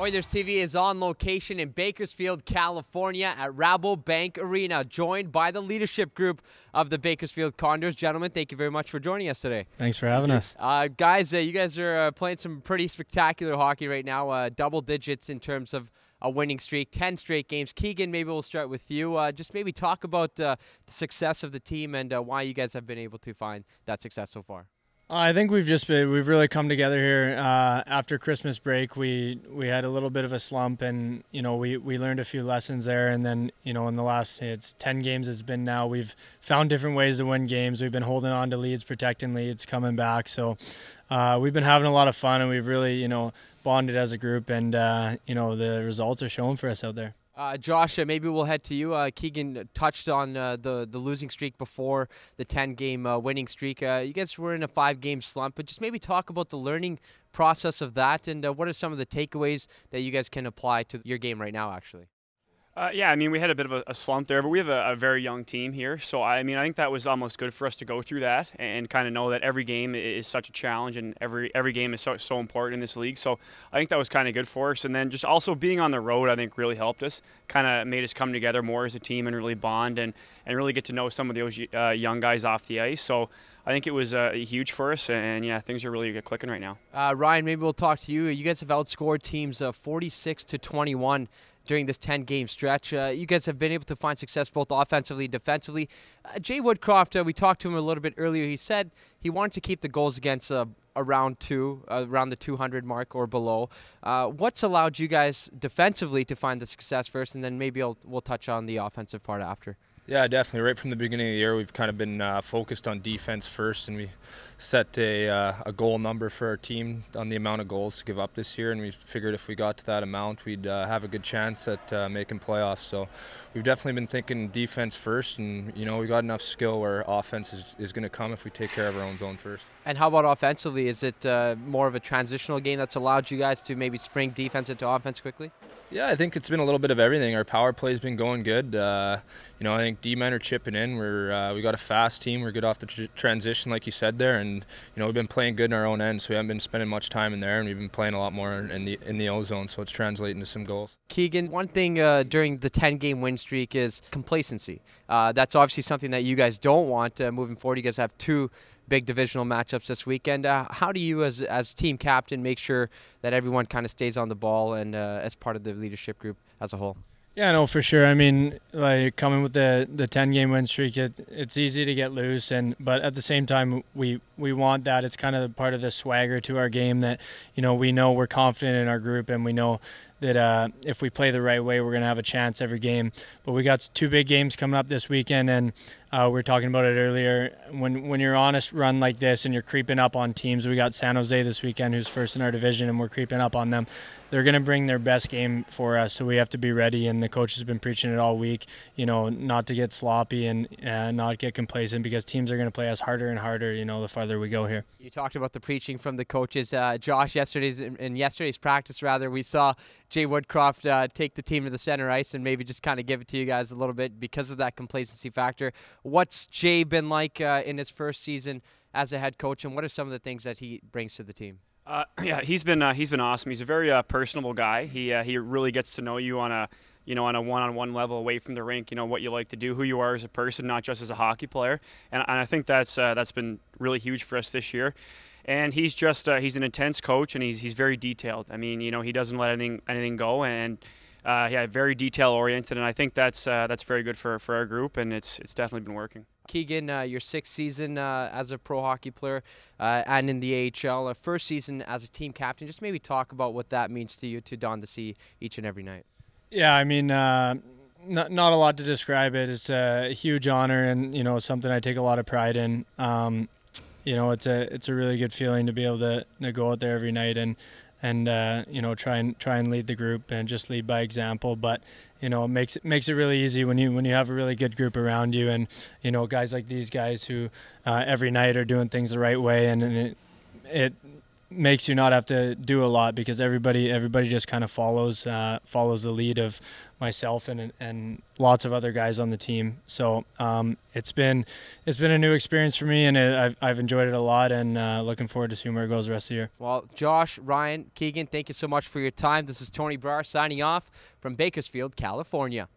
Oilers TV is on location in Bakersfield, California at Rabobank Arena, joined by the leadership group of the Bakersfield Condors. Gentlemen, thank you very much for joining us today. Thanks for having us. Guys, you guys are playing some pretty spectacular hockey right now, double digits in terms of a winning streak, 10 straight games. Keegan, maybe we'll start with you. Just maybe talk about the success of the team and why you guys have been able to find that success so far. I think we've really come together here after Christmas break. We had a little bit of a slump, and we learned a few lessons there. And then in the last 10 games it's been now, we've found different ways to win games. We've been holding on to leads, protecting leads, coming back. So we've been having a lot of fun, and we've really bonded as a group, and the results are showing for us out there. Josh, maybe we'll head to you. Keegan touched on the losing streak before the 10-game winning streak. You guys were in a 5-game slump, but just maybe talk about the learning process of that, and what are some of the takeaways that you guys can apply to your game right now, actually? Yeah, I mean, we had a bit of a slump there, but we have a very young team here. So, I think that was almost good for us to go through that and kind of know that every game is such a challenge, and every game is so important in this league. So I think that was kind of good for us. And then just also being on the road, I think, really helped us, kind of made us come together more as a team and really bond and really get to know some of those young guys off the ice. So I think it was huge for us, and yeah, things are really clicking right now. Ryan, maybe we'll talk to you. You guys have outscored teams 46-21 during this 10-game stretch. You guys have been able to find success both offensively and defensively. Jay Woodcroft, we talked to him a little bit earlier. He said he wanted to keep the goals against around the 200 mark or below. What's allowed you guys defensively to find the success first, and then maybe we'll touch on the offensive part after? Yeah, definitely. Right from the beginning of the year, we've kind of been focused on defense first, and we set a goal number for our team on the amount of goals to give up this year, and we figured if we got to that amount, we'd have a good chance at making playoffs. So we've definitely been thinking defense first, and we got enough skill where offense is going to come if we take care of our own zone first. And how about offensively? Is it more of a transitional game that's allowed you guys to maybe spring defense into offense quickly? Yeah, I think it's been a little bit of everything. Our power play's been going good. I think D-men are chipping in. We got a fast team. We're good off the transition, like you said there, and we've been playing good in our own end, so we haven't been spending much time in there, and we've been playing a lot more in the O-zone, so it's translating to some goals. Keegan, one thing during the 10-game win streak is complacency. That's obviously something that you guys don't want moving forward. You guys have two big divisional matchups this weekend. How do you, as team captain, make sure that everyone kind of stays on the ball and as part of the leadership group as a whole? Yeah, no, for sure. I mean, like coming with the 10-game win streak, it's easy to get loose, but at the same time, we want that. It's kind of part of the swagger to our game that we know we're confident in our group, and we know that if we play the right way, we're going to have a chance every game. But we got two big games coming up this weekend, and we were talking about it earlier. When you're on a run like this and you're creeping up on teams, we got San Jose this weekend, who's first in our division, and we're creeping up on them. They're going to bring their best game for us, so we have to be ready. And the coach has been preaching it all week, not to get sloppy and not get complacent, because teams are going to play us harder and harder, the farther we go here. You talked about the preaching from the coaches. Josh, in yesterday's practice, we saw Jay Woodcroft take the team to the center ice and maybe just kind of give it to you guys a little bit because of that complacency factor. What's Jay been like in his first season as a head coach, and what are some of the things that he brings to the team? Yeah, he's been awesome. He's a very personable guy. He really gets to know you on a one-on-one level away from the rink. What you like to do, who you are as a person, not just as a hockey player. And I think that's been really huge for us this year. And he's just he's an intense coach, and he's very detailed. I mean, he doesn't let anything go, and very detail oriented. And I think that's very good for our group, and it's definitely been working. Keegan, your sixth season as a pro hockey player and in the AHL, first season as a team captain. Just maybe talk about what that means to you, to don the C each and every night. Yeah, I mean, not a lot to describe it. It's a huge honor, and something I take a lot of pride in. It's a really good feeling to be able to go out there every night and try and lead the group and just lead by example. But it makes it really easy when you have a really good group around you, and guys like these guys who every night are doing things the right way, and makes you not have to do a lot because everybody just kind of follows the lead of myself and lots of other guys on the team. So it's been a new experience for me, and I've enjoyed it a lot, and looking forward to seeing where it goes the rest of the year. Well, Josh, Ryan, Keegan, thank you so much for your time. This is Tony Brar signing off from Bakersfield, California.